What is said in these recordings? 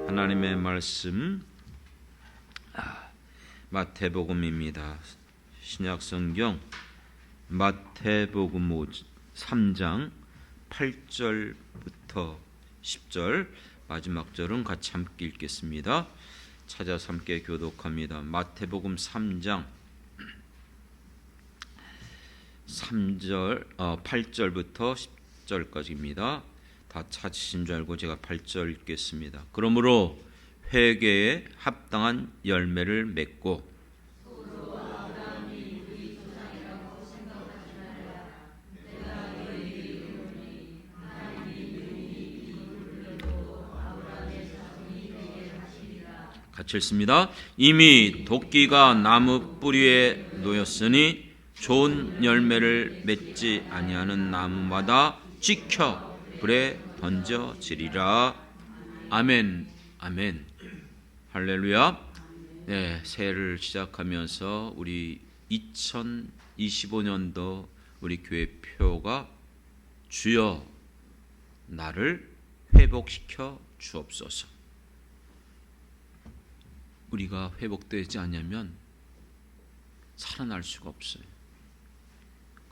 하나님의 말씀 마태복음입니다. 신약성경 마태복음 3장 8절부터 10절 마지막 절은 같이 함께 읽겠습니다. 찾아서 함께 교독합니다. 마태복음 3장 8절부터 10절까지입니다. 다 찾으신 줄 알고 제가 8절 읽겠습니다. 그러므로 회개에 합당한 열매를 맺고 같이 읽습니다. 이미 도끼가 나무 뿌리에 놓였으니 좋은 열매를 맺지 아니하는 나무마다 찍혀 불에 던져지리라. 아멘. 아멘. 할렐루야. 네, 새해를 시작하면서 우리 2025년도 우리 교회 표가 주여 나를 회복시켜 주옵소서. 우리가 회복되지 않으면 살아날 수가 없어요.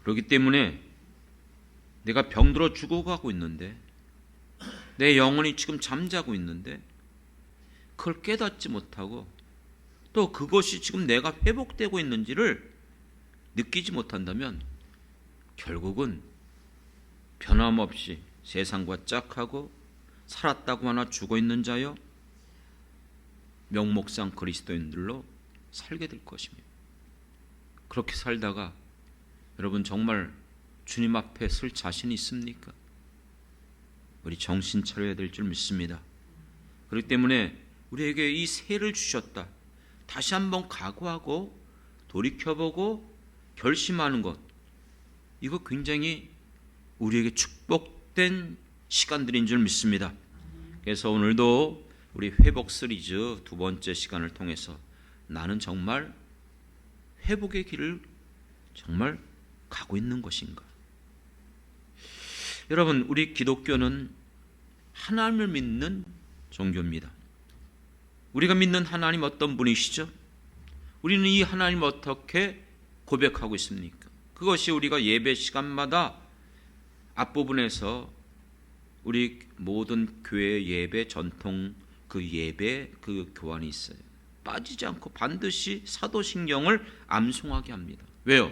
그렇기 때문에 내가 병들어 죽어가고 있는데, 내 영혼이 지금 잠자고 있는데 그걸 깨닫지 못하고 또 그것이 지금 내가 회복되고 있는지를 느끼지 못한다면 결국은 변함없이 세상과 짝하고 살았다고 하나 죽어 있는 자여 명목상 그리스도인들로 살게 될 것입니다. 그렇게 살다가 여러분 정말 주님 앞에 설 자신이 있습니까? 우리 정신 차려야 될 줄 믿습니다. 그렇기 때문에 우리에게 이 새해를 주셨다. 다시 한번 각오하고 돌이켜보고 결심하는 것, 이거 굉장히 우리에게 축복된 시간들인 줄 믿습니다. 그래서 오늘도 우리 회복 시리즈 두 번째 시간을 통해서 나는 정말 회복의 길을 정말 가고 있는 것인가? 여러분, 우리 기독교는 하나님을 믿는 종교입니다. 우리가 믿는 하나님 어떤 분이시죠? 우리는 이 하나님 어떻게 고백하고 있습니까? 그것이 우리가 예배 시간마다 앞부분에서 우리 모든 교회 예배 전통 그 예배 그 교환이 있어요. 빠지지 않고 반드시 사도신경을 암송하게 합니다. 왜요?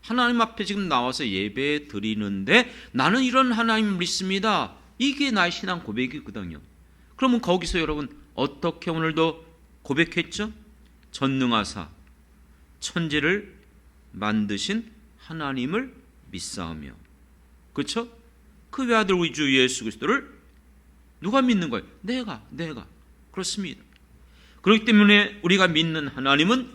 하나님 앞에 지금 나와서 예배 드리는데 나는 이런 하나님 믿습니다. 이게 나의 신앙 고백이거든요. 그러면 거기서 여러분 어떻게 오늘도 고백했죠? 전능하사 천지를 만드신 하나님을 믿사오며, 그렇죠? 그 외아들 우리 주 예수 그리스도를 누가 믿는 거예요? 내가. 그렇습니다. 그렇기 때문에 우리가 믿는 하나님은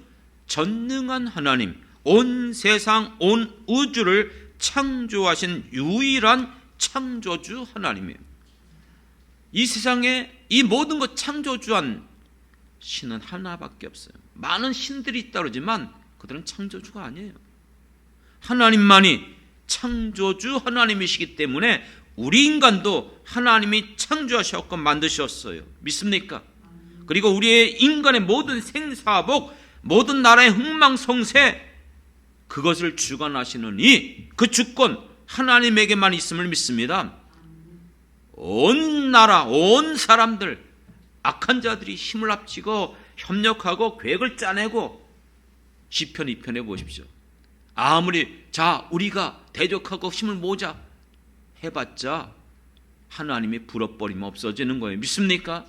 전능한 하나님, 온 세상, 온 우주를 창조하신 유일한 창조주 하나님이에요. 이 세상에 이 모든 것 창조주한 신은 하나밖에 없어요. 많은 신들이 있다 그러지만 그들은 창조주가 아니에요. 하나님만이 창조주 하나님이시기 때문에 우리 인간도 하나님이 창조하셨고 만드셨어요. 믿습니까? 그리고 우리의 인간의 모든 생사복, 모든 나라의 흥망성쇠, 그것을 주관하시는 그 주권 하나님에게만 있음을 믿습니다. 온 나라, 온 사람들, 악한 자들이 힘을 합치고 협력하고 계획을 짜내고 시편 2편에 보십시오. 아무리 우리가 대적하고 힘을 모자 해봤자 하나님이 불어버리면 없어지는 거예요. 믿습니까?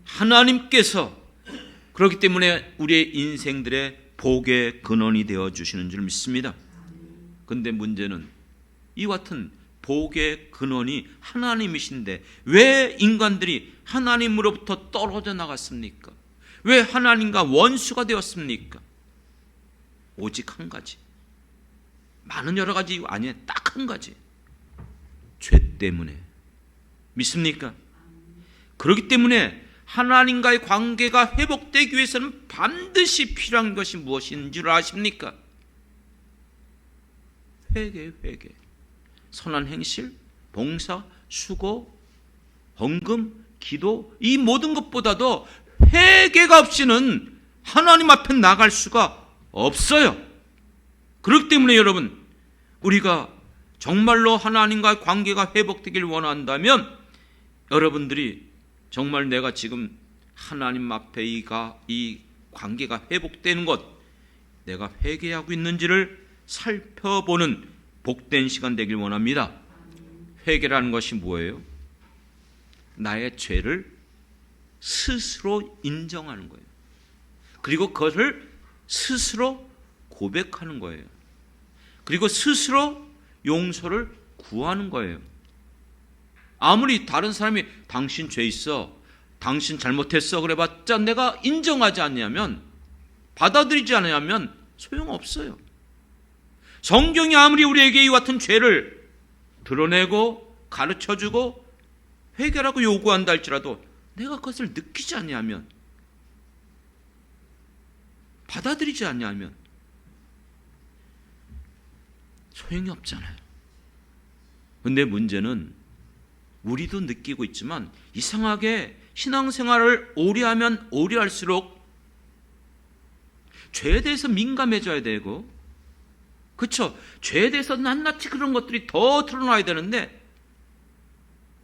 하나님께서 그렇기 때문에 우리의 인생들의 복의 근원이 되어 주시는 줄 믿습니다. 그런데 문제는 이 같은 복의 근원이 하나님이신데 왜 인간들이 하나님으로부터 떨어져 나갔습니까? 왜 하나님과 원수가 되었습니까? 오직 한 가지, 많은 여러 가지 아니에요. 딱 한 가지, 죄 때문에. 믿습니까? 그렇기 때문에 하나님과의 관계가 회복되기 위해서는 반드시 필요한 것이 무엇인 줄 아십니까? 회개. 선한 행실, 봉사, 수고, 헌금, 기도, 이 모든 것보다도 회개가 없이는 하나님 앞에 나갈 수가 없어요. 그렇기 때문에 여러분, 우리가 정말로 하나님과의 관계가 회복되길 원한다면 여러분들이 정말 내가 지금 하나님 앞에 이 관계가 회복되는 것, 내가 회개하고 있는지를 살펴보는 복된 시간 되길 원합니다. 회개라는 것이 뭐예요? 나의 죄를 스스로 인정하는 거예요. 그리고 그것을 스스로 고백하는 거예요. 그리고 스스로 용서를 구하는 거예요. 아무리 다른 사람이 당신 죄 있어, 당신 잘못했어 그래봤자 내가 인정하지 않냐면, 받아들이지 않으면 소용없어요. 성경이 아무리 우리에게 이 같은 죄를 드러내고 가르쳐주고 회개라고 요구한다 할지라도 내가 그것을 느끼지 않냐면, 받아들이지 않냐면 소용이 없잖아요. 근데 문제는 우리도 느끼고 있지만 이상하게 신앙생활을 오래 하면 오래 할수록 죄에 대해서 민감해져야 되고, 그렇죠? 죄에 대해서 낱낱이 그런 것들이 더 드러나야 되는데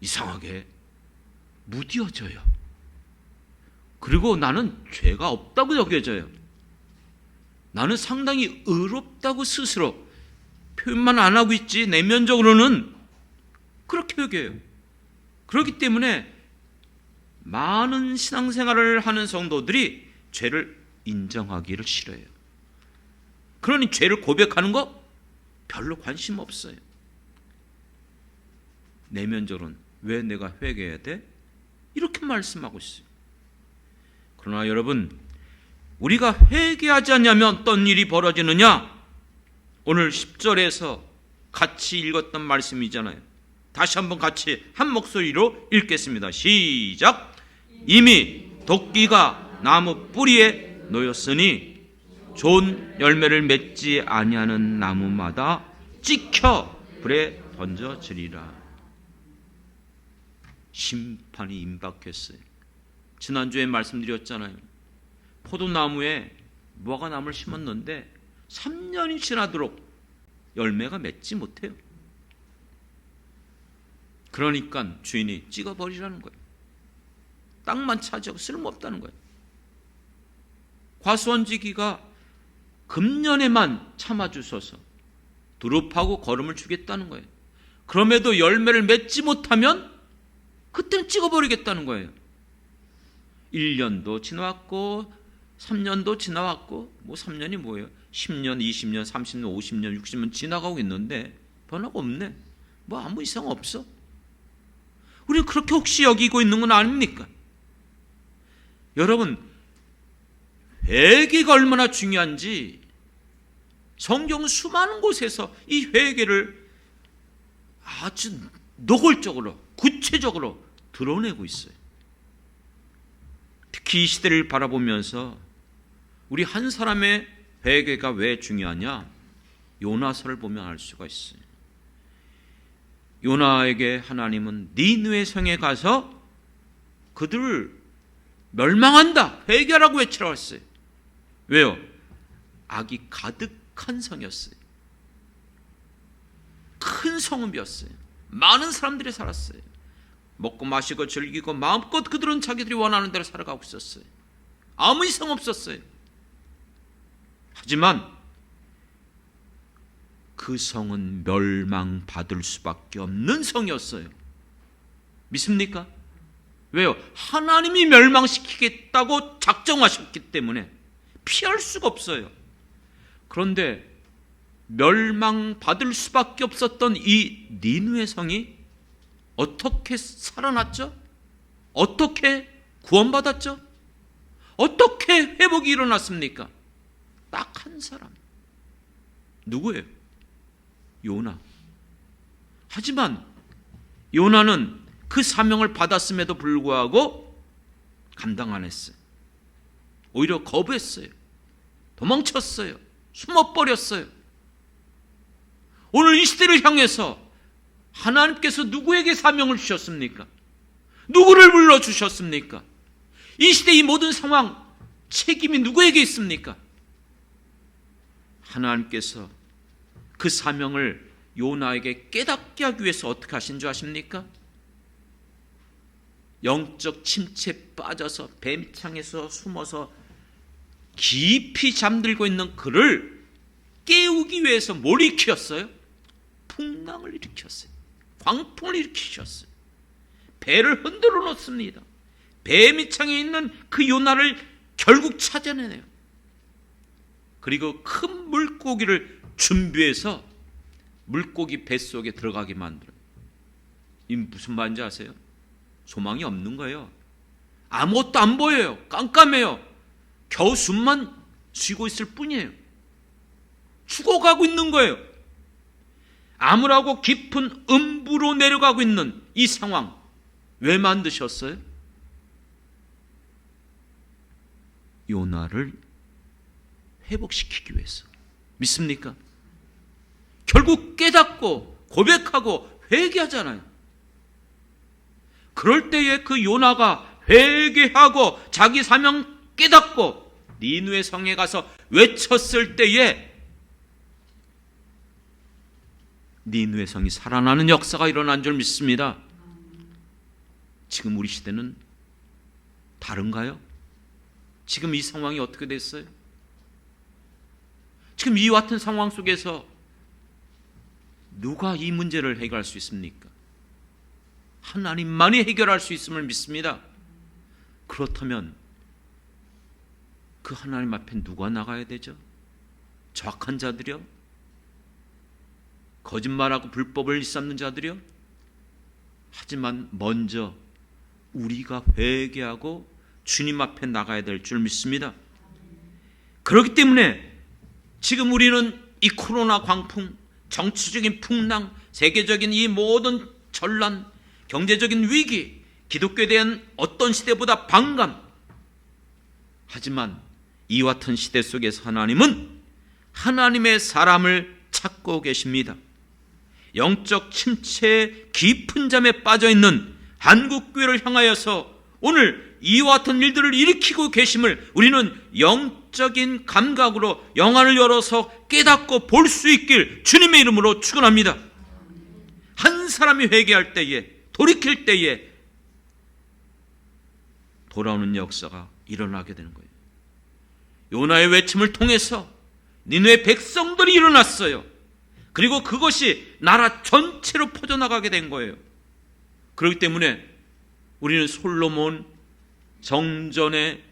이상하게 무뎌져요. 그리고 나는 죄가 없다고 여겨져요. 나는 상당히 의롭다고 스스로 표현만 안 하고 있지 내면적으로는 그렇게 여겨요. 그렇기 때문에 많은 신앙생활을 하는 성도들이 죄를 인정하기를 싫어해요. 그러니 죄를 고백하는 거 별로 관심 없어요. 내면적으로는 왜 내가 회개해야 돼? 이렇게 말씀하고 있어요. 그러나 여러분, 우리가 회개하지 않냐면 어떤 일이 벌어지느냐? 오늘 10절에서 같이 읽었던 말씀이잖아요. 다시 한번 같이 한 목소리로 읽겠습니다. 시작. 이미 도끼가 나무 뿌리에 놓였으니 좋은 열매를 맺지 아니하는 나무마다 찍혀 불에 던져지리라. 심판이 임박했어요. 지난주에 말씀드렸잖아요. 포도나무에 무화과나무를 심었는데 3년이 지나도록 열매가 맺지 못해요. 그러니까 주인이 찍어버리라는 거예요. 땅만 차지하고 쓸모없다는 거예요. 과수원지기가 금년에만 참아주셔서 두릅하고 거름을 주겠다는 거예요. 그럼에도 열매를 맺지 못하면 그때는 찍어버리겠다는 거예요. 1년도 지나왔고 3년도 지나왔고, 뭐 3년이 뭐예요? 10년, 20년, 30년, 50년, 60년 지나가고 있는데 변화가 없네. 뭐 아무 이상 없어. 우리는 그렇게 혹시 여기고 있는 건 아닙니까? 여러분, 회개가 얼마나 중요한지 성경 수많은 곳에서 이 회개를 아주 노골적으로, 구체적으로 드러내고 있어요. 특히 이 시대를 바라보면서 우리 한 사람의 회개가 왜 중요하냐? 요나서를 보면 알 수가 있어요. 요나에게 하나님은 니느웨 성에 가서 그들을 멸망한다, 회개하라고 외치라고 했어요. 왜요? 악이 가득한 성이었어요. 큰 성읍이었어요. 많은 사람들이 살았어요. 먹고 마시고 즐기고 마음껏 그들은 자기들이 원하는 대로 살아가고 있었어요. 아무 이상 없었어요. 하지만 그 성은 멸망받을 수밖에 없는 성이었어요. 믿습니까? 왜요? 하나님이 멸망시키겠다고 작정하셨기 때문에 피할 수가 없어요. 그런데 멸망받을 수밖에 없었던 이 니느웨 성이 어떻게 살아났죠? 어떻게 구원받았죠? 어떻게 회복이 일어났습니까? 딱 한 사람. 누구예요? 요나. 하지만 요나는 그 사명을 받았음에도 불구하고 감당 안 했어요. 오히려 거부했어요. 도망쳤어요. 숨어버렸어요. 오늘 이 시대를 향해서 하나님께서 누구에게 사명을 주셨습니까? 누구를 불러주셨습니까? 이 시대 이 모든 상황 책임이 누구에게 있습니까? 하나님께서 그 사명을 요나에게 깨닫게 하기 위해서 어떻게 하신 줄 아십니까? 영적 침체에 빠져서 뱀창에서 숨어서 깊이 잠들고 있는 그를 깨우기 위해서 뭘 일으켰어요? 풍랑을 일으켰어요. 광풍을 일으키셨어요. 배를 흔들어 놓습니다. 배 밑창에 있는 그 요나를 결국 찾아내네요. 그리고 큰 물고기를 준비해서 물고기 뱃속에 들어가게 만들어요. 이 무슨 말인지 아세요? 소망이 없는 거예요. 아무것도 안 보여요. 깜깜해요. 겨우 숨만 쉬고 있을 뿐이에요. 죽어가고 있는 거예요. 암울하고 깊은 음부로 내려가고 있는 이 상황 왜 만드셨어요? 요나를 회복시키기 위해서. 믿습니까? 결국 깨닫고 고백하고 회개하잖아요. 그럴 때에 그 요나가 회개하고 자기 사명 깨닫고 니느웨 성에 가서 외쳤을 때에 니느웨 성이 살아나는 역사가 일어난 줄 믿습니다. 지금 우리 시대는 다른가요? 지금 이 상황이 어떻게 됐어요? 지금 이 같은 상황 속에서 누가 이 문제를 해결할 수 있습니까? 하나님만이 해결할 수 있음을 믿습니다. 그렇다면 그 하나님 앞에 누가 나가야 되죠? 정확한 자들이요? 거짓말하고 불법을 일삼는 자들이요? 하지만 먼저 우리가 회개하고 주님 앞에 나가야 될 줄 믿습니다. 그렇기 때문에 지금 우리는 이 코로나 광풍, 정치적인 풍랑, 세계적인 이 모든 전란, 경제적인 위기, 기독교에 대한 어떤 시대보다 반감. 하지만 이와 같은 시대 속에서 하나님은 하나님의 사람을 찾고 계십니다. 영적 침체의 깊은 잠에 빠져있는 한국교회를 향하여서 오늘 이와 같은 일들을 일으키고 계심을 우리는 영적인 감각으로 영안을 열어서 깨닫고 볼 수 있길 주님의 이름으로 축원합니다. 한 사람이 회개할 때에, 돌이킬 때에 돌아오는 역사가 일어나게 되는 거예요. 요나의 외침을 통해서 니느웨 백성들이 일어났어요. 그리고 그것이 나라 전체로 퍼져나가게 된 거예요. 그렇기 때문에 우리는 솔로몬 정전의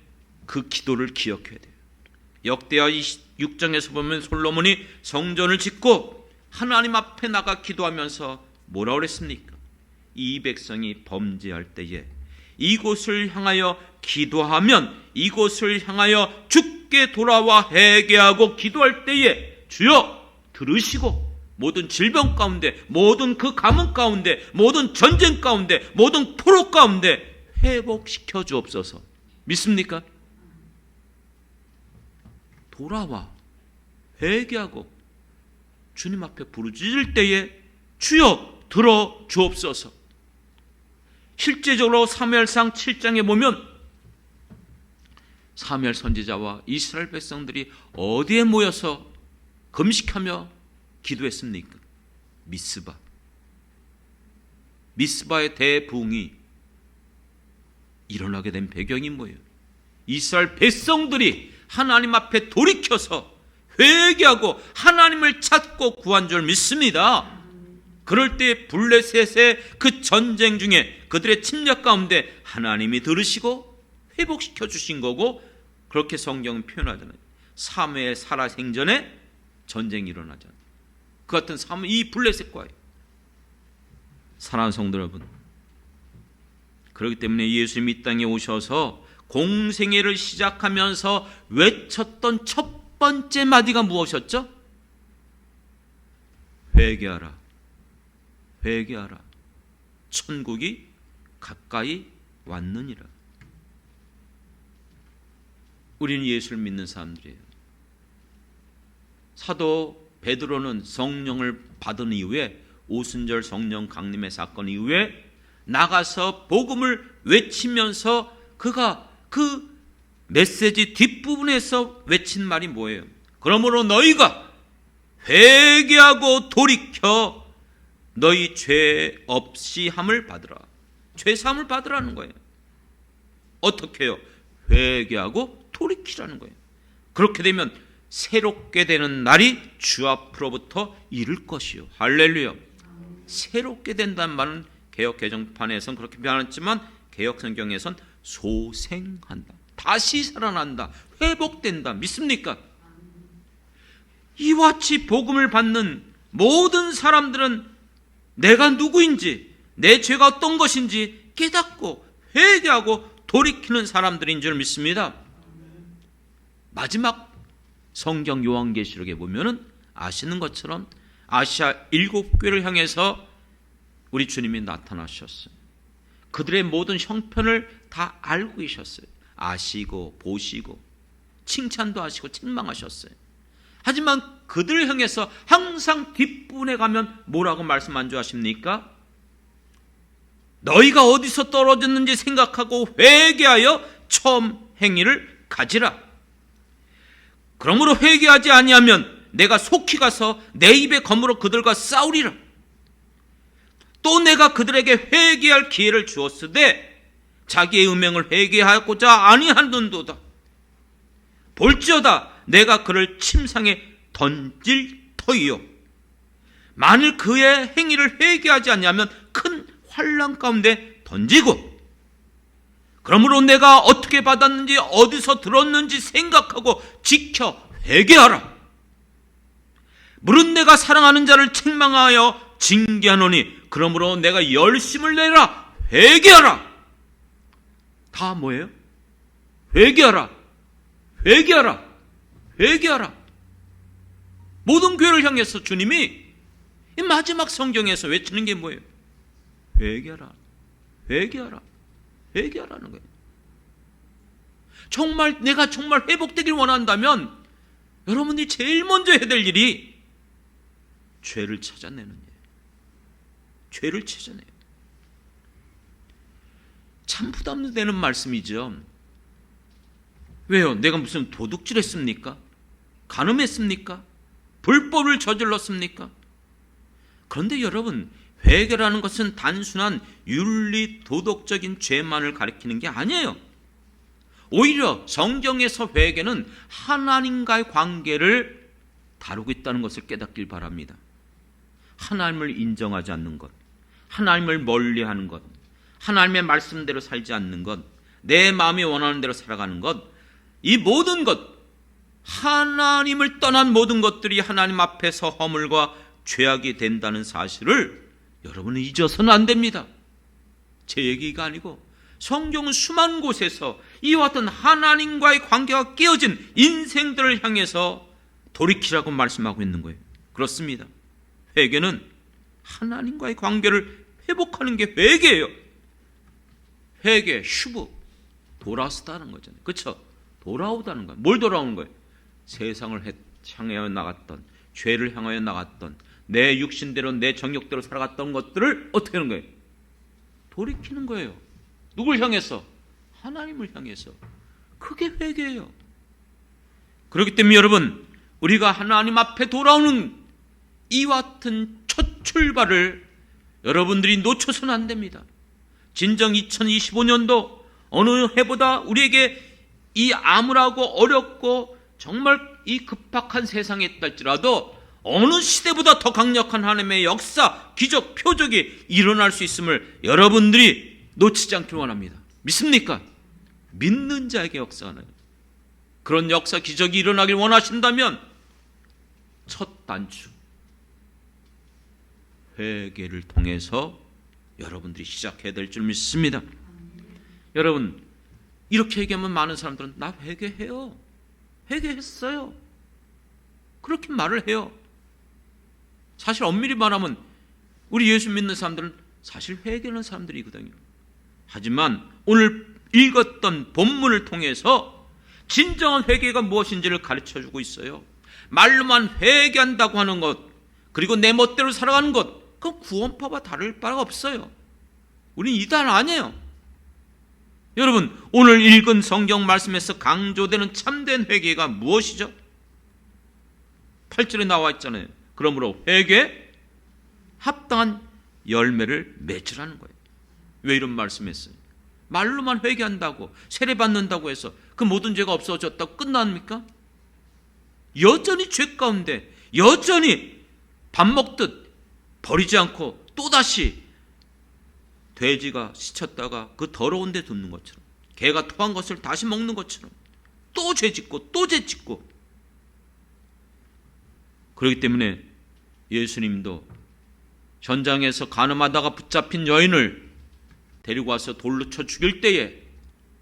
그 기도를 기억해야 돼요. 역대하 6장에서 보면 솔로몬이 성전을 짓고 하나님 앞에 나가 기도하면서 뭐라고 그랬습니까? 이 백성이 범죄할 때에 이곳을 향하여 기도하면, 이곳을 향하여 주께 돌아와 회개하고 기도할 때에 주여 들으시고 모든 질병 가운데, 모든 그 가뭄 가운데, 모든 전쟁 가운데, 모든 포로 가운데 회복시켜 주옵소서. 믿습니까? 돌아와 회개하고 주님 앞에 부르짖을 때에 주여 들어 주옵소서. 실제적으로 사무엘상 7장에 보면 사무엘 선지자와 이스라엘 백성들이 어디에 모여서 금식하며 기도했습니까? 미스바의 대부흥이 일어나게 된 배경이 뭐예요? 이스라엘 백성들이 하나님 앞에 돌이켜서 회개하고 하나님을 찾고 구한 줄 믿습니다. 그럴 때 블레셋의 그 전쟁 중에 그들의 침략 가운데 하나님이 들으시고 회복시켜 주신 거고, 그렇게 성경은 표현하잖아요. 사무엘 살아생전에 전쟁이 일어나잖아요. 그 같은 이 블레셋과의 사랑하는 성도 여러분, 그렇기 때문에 예수님이 이 땅에 오셔서 공생애를 시작하면서 외쳤던 첫 번째 마디가 무엇이었죠? 회개하라, 회개하라, 천국이 가까이 왔느니라. 우리는 예수를 믿는 사람들이에요. 사도 베드로는 성령을 받은 이후에, 오순절 성령 강림의 사건 이후에 나가서 복음을 외치면서 그가 그 메시지 뒷부분에서 외친 말이 뭐예요? 그러므로 너희가 회개하고 돌이켜 너희 죄 없이 함을 받으라. 죄 사함을 받으라는 거예요. 어떻게 해요? 회개하고 돌이키라는 거예요. 그렇게 되면 새롭게 되는 날이 주 앞으로부터 이를 것이요. 할렐루야. 새롭게 된다는 말은 개역 개정판에선 그렇게 표현했지만 개역 성경에선 소생한다, 다시 살아난다, 회복된다. 믿습니까? 이와 같이 복음을 받는 모든 사람들은 내가 누구인지, 내 죄가 어떤 것인지 깨닫고 회개하고 돌이키는 사람들인 줄 믿습니다. 마지막 성경 요한계시록에 보면은 아시는 것처럼 아시아 7교회를 향해서 우리 주님이 나타나셨어요. 그들의 모든 형편을 다 알고 계셨어요. 아시고 보시고 칭찬도 하시고 책망하셨어요. 하지만 그들을 향해서 항상 뒷부분에 가면 뭐라고 말씀 안 좋아하십니까? 너희가 어디서 떨어졌는지 생각하고 회개하여 처음 행위를 가지라. 그러므로 회개하지 아니하면 내가 속히 가서 내 입에 검으로 그들과 싸우리라. 또 내가 그들에게 회개할 기회를 주었으되 자기의 음행을 회개하고자 아니하는도다. 볼지어다 내가 그를 침상에 던질 터이요, 만일 그의 행위를 회개하지 않냐면 큰 환난 가운데 던지고, 그러므로 내가 어떻게 받았는지 어디서 들었는지 생각하고 지켜 회개하라. 물은 내가 사랑하는 자를 책망하여 징계하노니 그러므로 내가 열심을 내라. 회개하라. 다 뭐예요? 회개하라. 회개하라. 회개하라. 모든 교회를 향해서 주님이 이 마지막 성경에서 외치는 게 뭐예요? 회개하라. 회개하라. 회개하라는 거예요. 정말 내가 정말 회복되길 원한다면 여러분이 제일 먼저 해야 될 일이 죄를 찾아내는 거예요. 죄를 찾아내요. 참 부담되는 말씀이죠. 왜요? 내가 무슨 도둑질했습니까? 간음했습니까? 불법을 저질렀습니까? 그런데 여러분, 회개라는 것은 단순한 윤리 도덕적인 죄만을 가리키는 게 아니에요. 오히려 성경에서 회개는 하나님과의 관계를 다루고 있다는 것을 깨닫길 바랍니다. 하나님을 인정하지 않는 것, 하나님을 멀리하는 것, 하나님의 말씀대로 살지 않는 것, 내 마음이 원하는 대로 살아가는 것, 이 모든 것, 하나님을 떠난 모든 것들이 하나님 앞에서 허물과 죄악이 된다는 사실을 여러분은 잊어서는 안 됩니다. 제 얘기가 아니고 성경은 수많은 곳에서 이와 같은 하나님과의 관계가 깨어진 인생들을 향해서 돌이키라고 말씀하고 있는 거예요. 그렇습니다. 회개는 하나님과의 관계를 회복하는 게 회개예요. 회개, 슈브, 돌아서다는 거잖아요. 그렇죠? 돌아오다는 거예요. 뭘 돌아오는 거예요? 세상을 향하여 나갔던, 죄를 향하여 나갔던, 내 육신대로 내 정욕대로 살아갔던 것들을 어떻게 하는 거예요? 돌이키는 거예요. 누굴 향해서? 하나님을 향해서. 그게 회개예요. 그렇기 때문에 여러분, 우리가 하나님 앞에 돌아오는 이와 같은 첫 출발을 여러분들이 놓쳐서는 안 됩니다. 진정 2025년도 어느 해보다 우리에게 이 암울하고 어렵고 정말 이 급박한 세상에 있다 할지라도 어느 시대보다 더 강력한 하나님의 역사, 기적, 표적이 일어날 수 있음을 여러분들이 놓치지 않길 원합니다. 믿습니까? 믿는 자에게 역사가 나요. 그런 역사, 기적이 일어나길 원하신다면 첫 단추, 회개를 통해서 여러분들이 시작해야 될 줄 믿습니다. 여러분, 이렇게 얘기하면 많은 사람들은 나 회개해요. 회개했어요. 그렇게 말을 해요. 사실 엄밀히 말하면 우리 예수 믿는 사람들은 사실 회개하는 사람들이거든요. 하지만 오늘 읽었던 본문을 통해서 진정한 회개가 무엇인지를 가르쳐주고 있어요. 말로만 회개한다고 하는 것, 그리고 내 멋대로 살아가는 것, 그건 구원파와 다를 바가 없어요. 우린 이단 아니에요. 여러분, 오늘 읽은 성경 말씀에서 강조되는 참된 회개가 무엇이죠? 8절에 나와 있잖아요. 그러므로 회개에 합당한 열매를 맺으라는 거예요. 왜 이런 말씀했어요? 말로만 회개한다고, 세례받는다고 해서 그 모든 죄가 없어졌다고 끝납니까? 여전히 죄 가운데 여전히 밥 먹듯 버리지 않고 또다시 돼지가 스쳤다가 그 더러운 데 눕는 것처럼, 개가 토한 것을 다시 먹는 것처럼 또 죄짓고 또 죄짓고. 그렇기 때문에 예수님도 현장에서 간음하다가 붙잡힌 여인을 데리고 와서 돌로 쳐 죽일 때에,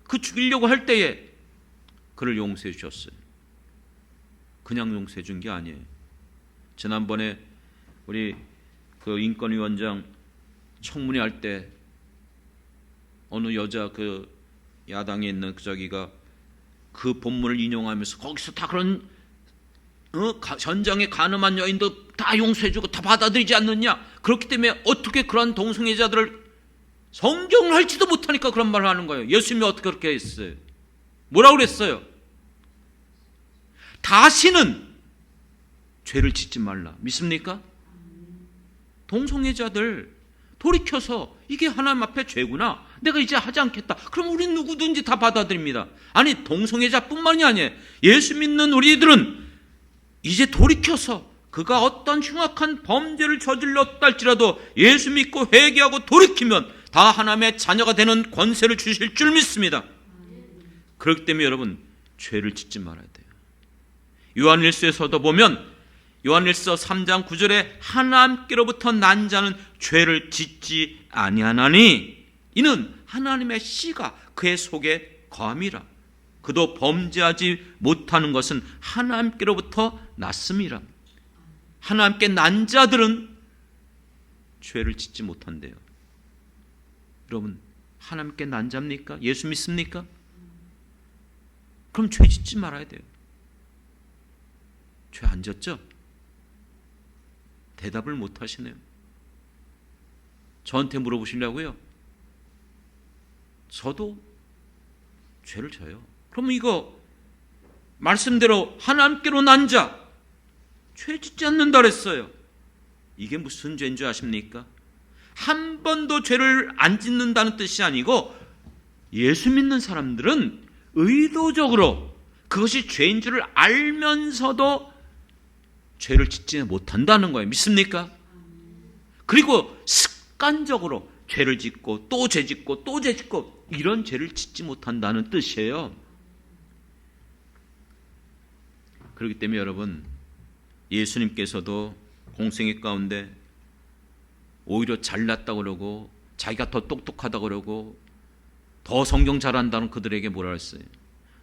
그 죽이려고 할 때에 그를 용서해 주셨어요. 그냥 용서해 준 게 아니에요. 지난번에 우리 그 인권위원장 청문회 할 때 어느 여자 그 야당에 있는 그 저기가 그 본문을 인용하면서 거기서 다 그런 현장에 간음한 여인도 다 용서해주고 다 받아들이지 않느냐, 그렇기 때문에 어떻게 그런 동성애자들을 성경을 할지도 못하니까 그런 말을 하는 거예요. 예수님이 어떻게 그렇게 했어요? 뭐라고 그랬어요? 다시는 죄를 짓지 말라. 믿습니까? 동성애자들 돌이켜서 이게 하나님 앞에 죄구나, 내가 이제 하지 않겠다, 그럼 우리 누구든지 다 받아들입니다. 아니, 동성애자뿐만이 아니에요. 예수 믿는 우리들은 이제 돌이켜서 그가 어떤 흉악한 범죄를 저질렀다 할지라도 예수 믿고 회개하고 돌이키면 다 하나님의 자녀가 되는 권세를 주실 줄 믿습니다. 그렇기 때문에 여러분, 죄를 짓지 말아야 돼요. 요한일서에서도 보면 요한일서 3장 9절에 하나님께로부터 난 자는 죄를 짓지 아니하나니 이는 하나님의 씨가 그의 속에 거함이라. 그도 범죄하지 못하는 것은 하나님께로부터 났음이라. 하나님께 난 자들은 죄를 짓지 못한대요. 여러분, 하나님께 난 자입니까? 예수 믿습니까? 그럼 죄 짓지 말아야 돼요. 죄 안 졌죠? 대답을 못 하시네요. 저한테 물어보시려고요? 저도 죄를 져요. 그럼 이거 말씀대로 하나님께로 난 자, 죄 짓지 않는다 그랬어요. 이게 무슨 죄인 줄 아십니까? 한 번도 죄를 안 짓는다는 뜻이 아니고, 예수 믿는 사람들은 의도적으로 그것이 죄인 줄을 알면서도 죄를 짓지 못한다는 거예요. 믿습니까? 그리고 습관적으로 죄를 짓고 또 죄 짓고 또 죄 짓고 이런 죄를 짓지 못한다는 뜻이에요. 그렇기 때문에 여러분, 예수님께서도 공생애 가운데 오히려 잘났다고 그러고 자기가 더 똑똑하다고 그러고 더 성경 잘한다는 그들에게 뭐라 했어요?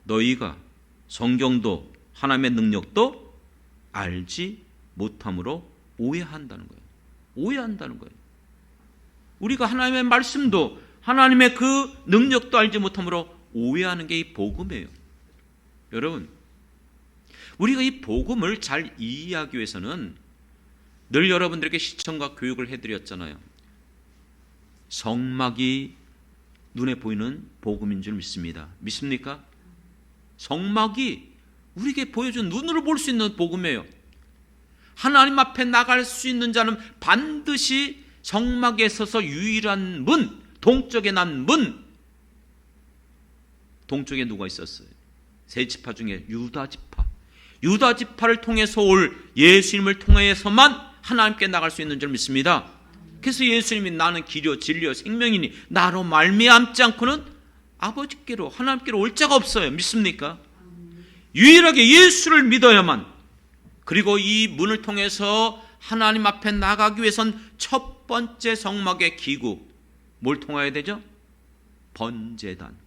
너희가 성경도 하나님의 능력도 알지 못함으로 오해한다는 거예요. 오해한다는 거예요. 우리가 하나님의 말씀도 하나님의 그 능력도 알지 못함으로 오해하는 게 이 복음이에요. 여러분, 우리가 이 복음을 잘 이해하기 위해서는 늘 여러분들에게 시청과 교육을 해드렸잖아요. 성막이 눈에 보이는 복음인 줄 믿습니다. 믿습니까? 성막이 우리에게 보여준, 눈으로 볼 수 있는 복음이에요. 하나님 앞에 나갈 수 있는 자는 반드시 성막에 서서 유일한 문, 동쪽에 난 문. 동쪽에 누가 있었어요? 세 지파 중에 유다 지파. 유다 지파를 통해서 올 예수님을 통해서만 하나님께 나갈 수 있는 줄 믿습니다. 그래서 예수님이 나는 길이요 진리요 생명이니 나로 말미암지 않고는 아버지께로, 하나님께로 올 자가 없어요. 믿습니까? 유일하게 예수를 믿어야만, 그리고 이 문을 통해서 하나님 앞에 나가기 위해선 첫 번째 성막의 기구, 뭘 통해야 되죠? 번제단.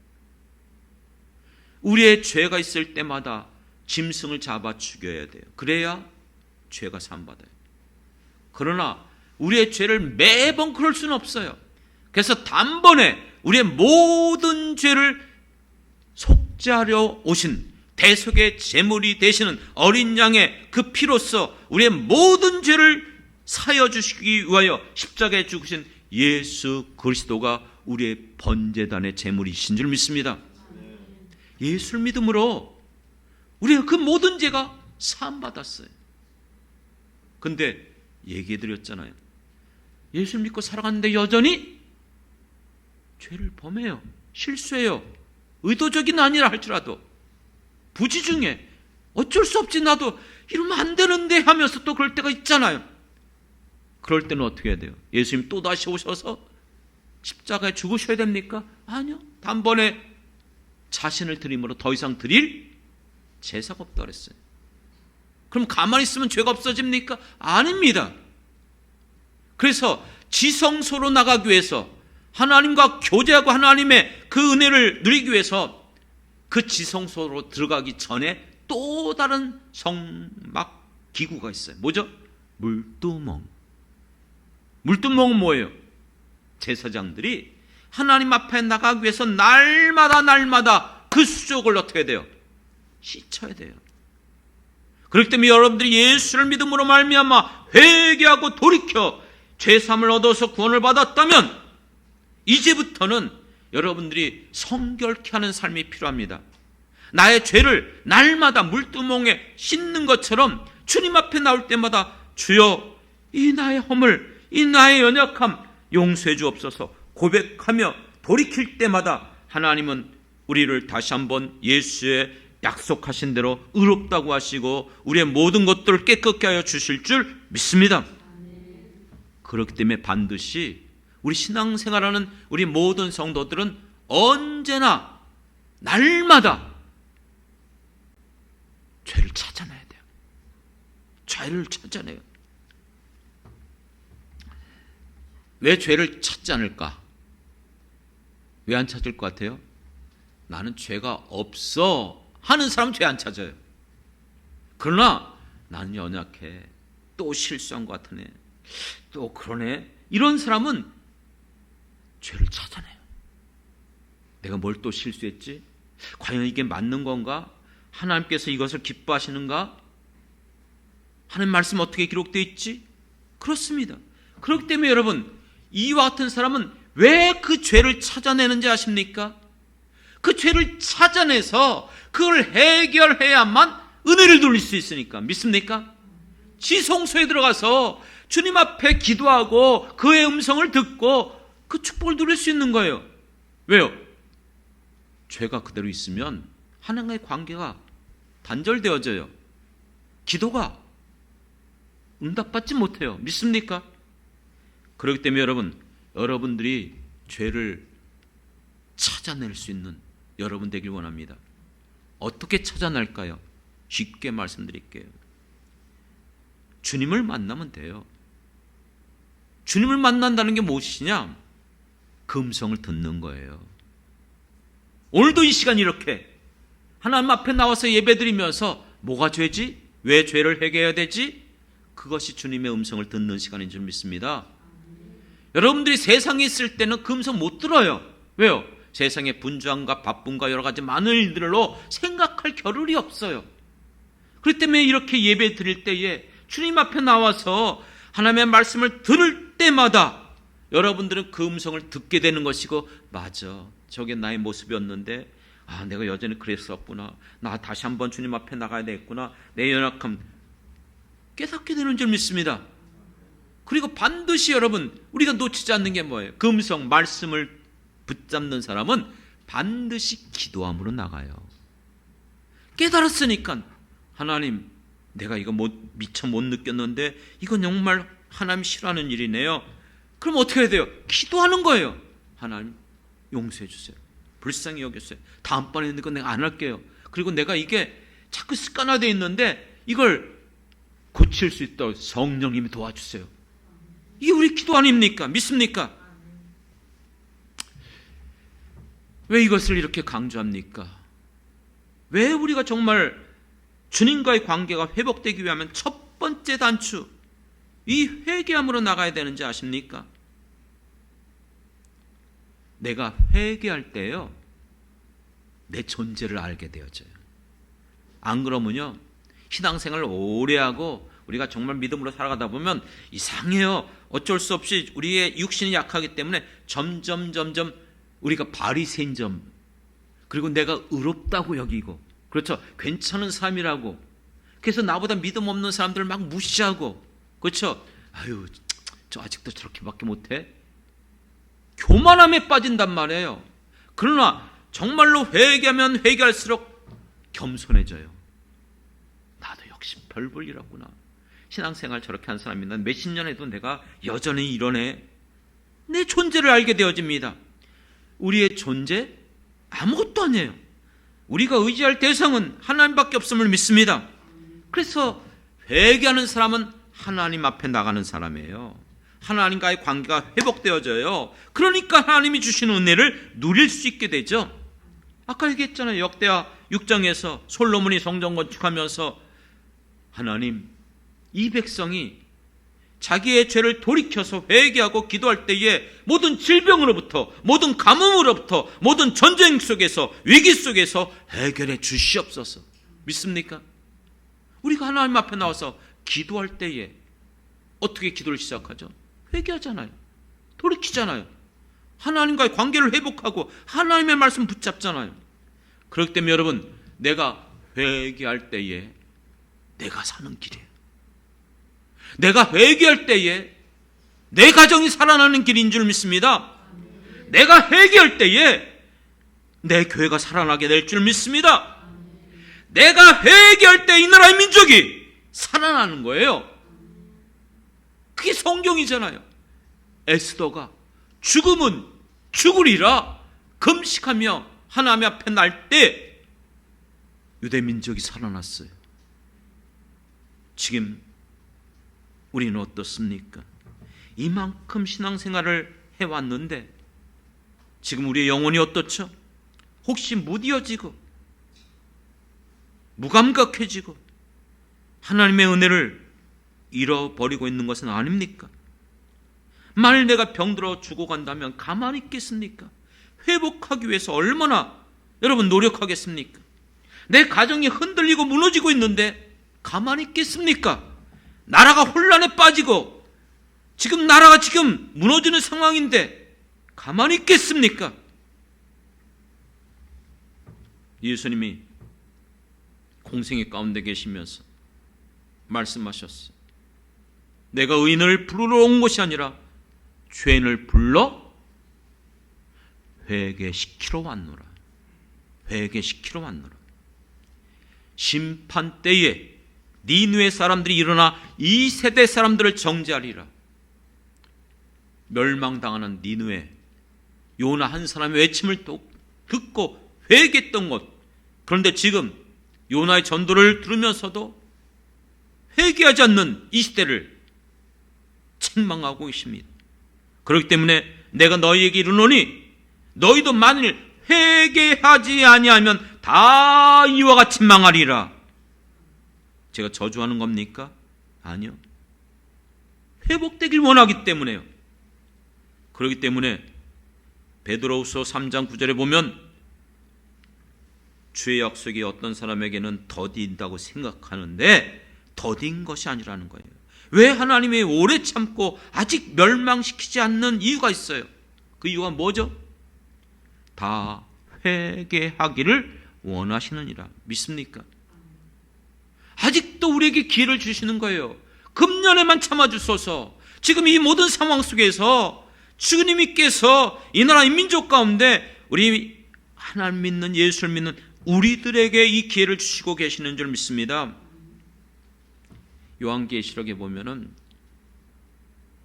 우리의 죄가 있을 때마다 짐승을 잡아 죽여야 돼요. 그래야 죄가 사함받아요. 그러나 우리의 죄를 매번 그럴 수는 없어요. 그래서 단번에 우리의 모든 죄를 속죄하려 오신 대속의 제물이 되시는 어린 양의 그 피로써 우리의 모든 죄를 사여 주시기 위하여 십자가에 죽으신 예수 그리스도가 우리의 번제단의 제물이신 줄 믿습니다. 예수를 믿음으로 우리가 그 모든 죄가 사함받았어요. 근데 얘기해 드렸잖아요. 예수를 믿고 살아가는데 여전히 죄를 범해요. 실수해요. 의도적인 아니라 할지라도 부지 중에 어쩔 수 없지, 나도 이러면 안 되는데 하면서 또 그럴 때가 있잖아요. 그럴 때는 어떻게 해야 돼요? 예수님 또 다시 오셔서 십자가에 죽으셔야 됩니까? 아니요. 단번에 자신을 드림으로 더 이상 드릴 제사가 없다고 그랬어요. 그럼 가만히 있으면 죄가 없어집니까? 아닙니다. 그래서 지성소로 나가기 위해서, 하나님과 교제하고 하나님의 그 은혜를 누리기 위해서 그 지성소로 들어가기 전에 또 다른 성막 기구가 있어요. 뭐죠? 물두멍. 물두멍은 뭐예요? 제사장들이 하나님 앞에 나가기 위해서 날마다 그 수족을 어떻게 해야 돼요? 씻어야 돼요. 그렇기 때문에 여러분들이 예수를 믿음으로 말미암아 회개하고 돌이켜 죄사함을 얻어서 구원을 받았다면 이제부터는 여러분들이 성결케 하는 삶이 필요합니다. 나의 죄를 날마다 물두멍에 씻는 것처럼 주님 앞에 나올 때마다 주여, 이 나의 허물, 이 나의 연약함 용서해 주옵소서 고백하며 돌이킬 때마다 하나님은 우리를 다시 한번 예수의 약속하신 대로 의롭다고 하시고 우리의 모든 것들을 깨끗게 하여 주실 줄 믿습니다. 그렇기 때문에 반드시 우리 신앙생활하는 우리 모든 성도들은 언제나 날마다 죄를 찾아내야 돼요. 죄를 찾아내요. 왜 죄를 찾지 않을까? 왜 안 찾을 것 같아요? 나는 죄가 없어 하는 사람은 죄 안 찾아요. 그러나 나는 연약해, 또 실수한 것 같으네, 또 그러네, 이런 사람은 죄를 찾아내요. 내가 뭘 또 실수했지? 과연 이게 맞는 건가? 하나님께서 이것을 기뻐하시는가? 하나님 말씀 어떻게 기록되어 있지? 그렇습니다. 그렇기 때문에 여러분, 이와 같은 사람은 왜 그 죄를 찾아내는지 아십니까? 그 죄를 찾아내서 그걸 해결해야만 은혜를 누릴 수 있으니까. 믿습니까? 지성소에 들어가서 주님 앞에 기도하고 그의 음성을 듣고 그 축복을 누릴 수 있는 거예요. 왜요? 죄가 그대로 있으면 하나님과의 관계가 단절되어져요. 기도가 응답받지 못해요. 믿습니까? 그렇기 때문에 여러분들이 죄를 찾아낼 수 있는 여러분 되길 원합니다. 어떻게 찾아낼까요? 쉽게 말씀드릴게요. 주님을 만나면 돼요. 주님을 만난다는 게 무엇이냐? 그 음성을 듣는 거예요. 오늘도 이 시간 이렇게 하나님 앞에 나와서 예배드리면서 뭐가 죄지? 왜 죄를 해결해야 되지? 그것이 주님의 음성을 듣는 시간인 줄 믿습니다. 여러분들이 세상에 있을 때는 그 음성 못 들어요. 왜요? 세상의 분주함과 바쁨과 여러 가지 많은 일들로 생각할 겨를이 없어요. 그렇기 때문에 이렇게 예배 드릴 때에 주님 앞에 나와서 하나님의 말씀을 들을 때마다 여러분들은 그 음성을 듣게 되는 것이고, 맞아, 저게 나의 모습이었는데 내가 여전히 그랬었구나, 나 다시 한번 주님 앞에 나가야 되겠구나, 내 연약함 깨닫게 되는 줄 믿습니다. 그리고 반드시 여러분, 우리가 놓치지 않는 게 뭐예요? 그 음성, 말씀을 붙잡는 사람은 반드시 기도함으로 나가요. 깨달았으니까, 하나님, 내가 이거 미처 못 느꼈는데 이건 정말 하나님 싫어하는 일이네요. 그럼 어떻게 해야 돼요? 기도하는 거예요. 하나님, 용서해 주세요. 불쌍히 여겨주세요. 다음번에 있는 건 내가 안 할게요. 그리고 내가 이게 자꾸 습관화되어 있는데 이걸 고칠 수 있도록 성령님이 도와주세요. 이게 우리 기도 아닙니까? 믿습니까? 왜 이것을 이렇게 강조합니까? 왜 우리가 정말 주님과의 관계가 회복되기 위하면 첫 번째 단추, 이 회개함으로 나가야 되는지 아십니까? 내가 회개할 때요, 내 존재를 알게 되어져요. 안 그러면요, 신앙생활을 오래 하고 우리가 정말 믿음으로 살아가다 보면 이상해요. 어쩔 수 없이 우리의 육신이 약하기 때문에 점점 우리가 바리새인점, 그리고 내가 의롭다고 여기고, 그렇죠, 괜찮은 사람이라고, 그래서 나보다 믿음 없는 사람들을 막 무시하고, 그렇죠, 아유 저 아직도 저렇게밖에 못해, 교만함에 빠진단 말이에요. 그러나 정말로 회개하면 회개할수록 겸손해져요. 나도 역시 별 볼 일 없구나. 신앙생활 저렇게 한 사람이 난 몇십 년 해도 내가 여전히 이러네. 내 존재를 알게 되어집니다. 우리의 존재 아무것도 아니에요. 우리가 의지할 대상은 하나님밖에 없음을 믿습니다. 그래서 회개하는 사람은 하나님 앞에 나가는 사람이에요. 하나님과의 관계가 회복되어져요. 그러니까 하나님이 주시는 은혜를 누릴 수 있게 되죠. 아까 얘기했잖아요. 역대하 6장에서 솔로몬이 성전 건축하면서 하나님, 이 백성이 자기의 죄를 돌이켜서 회개하고 기도할 때에 모든 질병으로부터, 모든 가뭄으로부터, 모든 전쟁 속에서, 위기 속에서 해결해 주시옵소서. 믿습니까? 우리가 하나님 앞에 나와서 기도할 때에 어떻게 기도를 시작하죠? 회개하잖아요. 돌이키잖아요. 하나님과의 관계를 회복하고 하나님의 말씀 붙잡잖아요. 그렇기 때문에 여러분, 내가 회개할 때에 내가 사는 길이에요. 내가 회개할 때에 내 가정이 살아나는 길인 줄 믿습니다. 내가 회개할 때에 내 교회가 살아나게 될 줄 믿습니다. 내가 회개할 때 이 나라의 민족이 살아나는 거예요. 그게 성경이잖아요. 에스더가 죽음은 죽으리라 금식하며 하나님 앞에 날 때 유대 민족이 살아났어요. 지금 우리는 어떻습니까? 이만큼 신앙생활을 해왔는데 지금 우리의 영혼이 어떻죠? 혹시 무디어지고 무감각해지고 하나님의 은혜를 잃어버리고 있는 것은 아닙니까? 만일 내가 병들어 죽어간다면 가만히 있겠습니까? 회복하기 위해서 얼마나 여러분 노력하겠습니까? 내 가정이 흔들리고 무너지고 있는데 가만히 있겠습니까? 나라가 혼란에 빠지고 지금 나라가 지금 무너지는 상황인데 가만히 있겠습니까? 예수님이 공생의 가운데 계시면서 말씀하셨어요. 내가 의인을 부르러 온 것이 아니라 죄인을 불러 회개시키러 왔노라. 회개시키러 왔노라. 심판 때에 니느웨 사람들이 일어나 이 세대 사람들을 정죄하리라. 멸망당하는 니느웨, 요나 한 사람의 외침을 듣고 회개했던 것. 그런데 지금 요나의 전도를 들으면서도 회개하지 않는 이 시대를 책망하고 계십니다. 그렇기 때문에 내가 너희에게 이르노니 너희도 만일 회개하지 아니하면 다 이와 같이 망하리라. 제가 저주하는 겁니까? 아니요. 회복되길 원하기 때문에요. 그렇기 때문에 베드로후서 3장 9절에 보면 주의 약속이 어떤 사람에게는 더딘다고 생각하는데 더딘 것이 아니라는 거예요. 왜 하나님이 오래 참고 아직 멸망시키지 않는 이유가 있어요. 그 이유가 뭐죠? 다 회개하기를 원하시느니라. 믿습니까? 아직도 우리에게 기회를 주시는 거예요. 금년에만 참아주소서. 지금 이 모든 상황 속에서 주님께서 이 나라의 민족 가운데 우리 하나님 믿는, 예수를 믿는 우리들에게 이 기회를 주시고 계시는 줄 믿습니다. 요한계시록에 보면은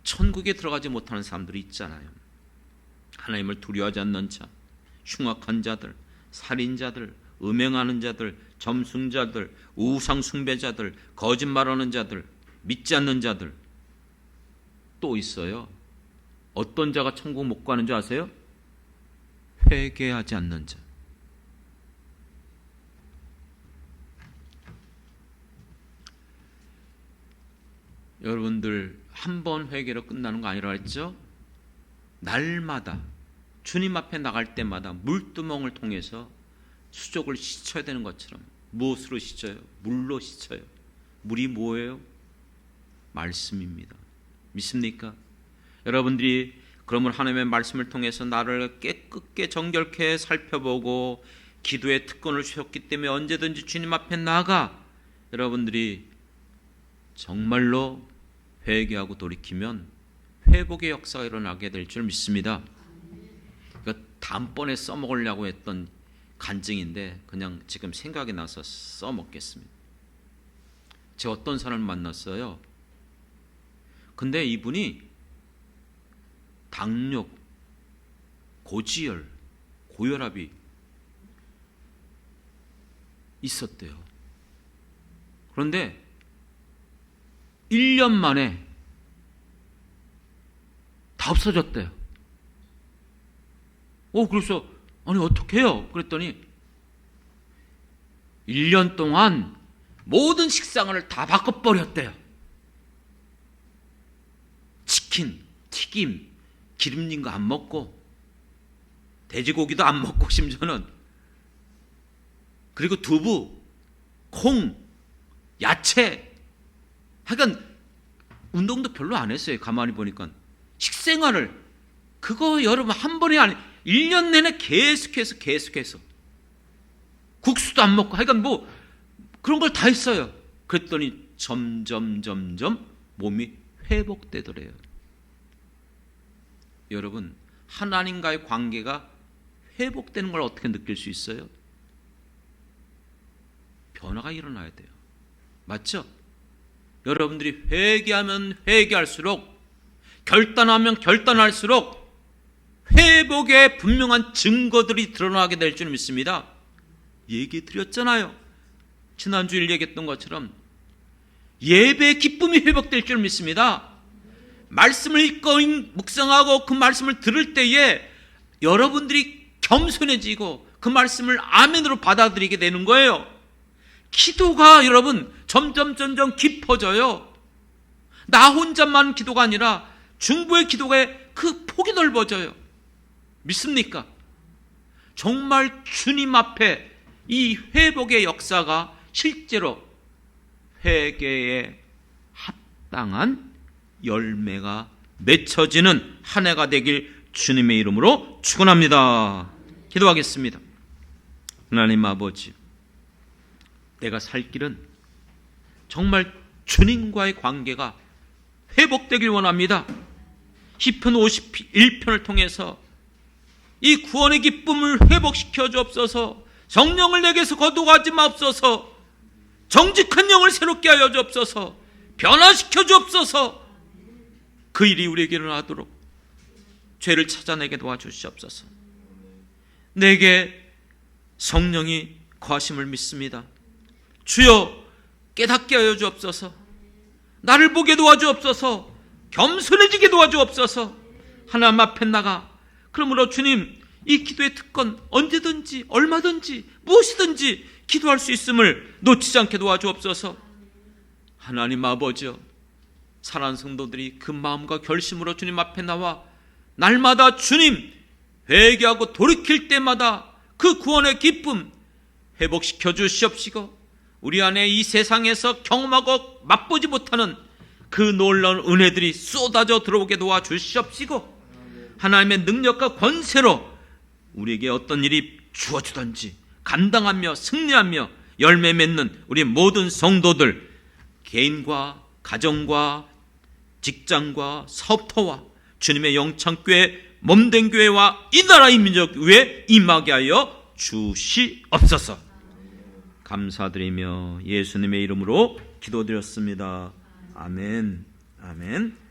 천국에 들어가지 못하는 사람들이 있잖아요. 하나님을 두려워하지 않는 자, 흉악한 자들, 살인자들, 음행하는 자들, 점승자들, 우상 숭배자들, 거짓말하는 자들, 믿지 않는 자들. 또 있어요. 어떤 자가 천국 못 가는 줄 아세요? 회개하지 않는 자. 여러분들 한 번 회개로 끝나는 거 아니라 했죠? 날마다 주님 앞에 나갈 때마다 물두멍을 통해서 수족을 씻어야 되는 것처럼. 무엇으로 씻어요? 물로 씻어요. 물이 뭐예요? 말씀입니다. 믿습니까? 여러분들이 그러면 하나님의 말씀을 통해서 나를 깨끗게 정결케 살펴보고 기도의 특권을 주셨기 때문에 언제든지 주님 앞에 나가 여러분들이 정말로 회개하고 돌이키면 회복의 역사가 일어나게 될 줄 믿습니다. 그러니까 다음번에 써먹으려고 했던 간증인데 그냥 지금 생각이 나서 써먹겠습니다. 제가 어떤 사람을 만났어요. 근데 이분이 당뇨, 고지혈, 고혈압이 있었대요. 그런데 1년 만에 다 없어졌대요. 그래서 아니 어떻게 해요? 그랬더니 1년 동안 모든 식상을 다 바꿔버렸대요. 치킨, 튀김, 기름진 거 안 먹고 돼지고기도 안 먹고 심지어는 그리고 두부, 콩, 야채 하여간 운동도 별로 안 했어요. 가만히 보니까 식생활을 그거 여러분 한 번에 아니 1년 내내 계속해서 국수도 안 먹고 하여간 뭐 그런 걸 다 했어요. 그랬더니 점점 몸이 회복되더래요. 여러분 하나님과의 관계가 회복되는 걸 어떻게 느낄 수 있어요? 변화가 일어나야 돼요. 맞죠? 여러분들이 회개하면 회개할수록 결단하면 결단할수록 회복의 분명한 증거들이 드러나게 될 줄 믿습니다. 얘기 드렸잖아요. 지난주에 얘기했던 것처럼 예배의 기쁨이 회복될 줄 믿습니다. 말씀을 읽고 묵상하고 그 말씀을 들을 때에 여러분들이 겸손해지고 그 말씀을 아멘으로 받아들이게 되는 거예요. 기도가 여러분 점점 깊어져요. 나 혼자만 기도가 아니라 중보의 기도의 그 폭이 넓어져요. 믿습니까? 정말 주님 앞에 이 회복의 역사가 실제로 회개에 합당한 열매가 맺혀지는 한 해가 되길 주님의 이름으로 축원합니다. 기도하겠습니다. 하나님 아버지, 내가 살 길은 정말 주님과의 관계가 회복되길 원합니다. 시편 51편을 통해서 이 구원의 기쁨을 회복시켜 주옵소서. 성령을 내게서 거두가지 마옵소서. 정직한 영을 새롭게 하여 주옵소서. 변화시켜 주옵소서. 그 일이 우리에게 일어나도록 죄를 찾아내게 도와주시옵소서. 내게 성령이 거하심을 믿습니다. 주여 깨닫게 하여 주옵소서. 나를 보게 도와주옵소서. 겸손해지게 도와주옵소서. 하나님 앞에 나가 그러므로 주님 이 기도의 특권 언제든지 얼마든지 무엇이든지 기도할 수 있음을 놓치지 않게 도와주옵소서. 하나님 아버지여, 사랑하는 성도들이 그 마음과 결심으로 주님 앞에 나와 날마다 주님 회개하고 돌이킬 때마다 그 구원의 기쁨 회복시켜 주시옵시고 우리 안에 이 세상에서 경험하고 맛보지 못하는 그 놀라운 은혜들이 쏟아져 들어오게 도와주시옵시고 하나님의 능력과 권세로 우리에게 어떤 일이 주어지든지 감당하며 승리하며 열매 맺는 우리 모든 성도들 개인과 가정과 직장과 사업터와 주님의 영창교회 몸된 교회와 이 나라 이 민족 위에 임하게 하여 주시옵소서. 감사드리며 예수님의 이름으로 기도드렸습니다. 아멘. 아멘.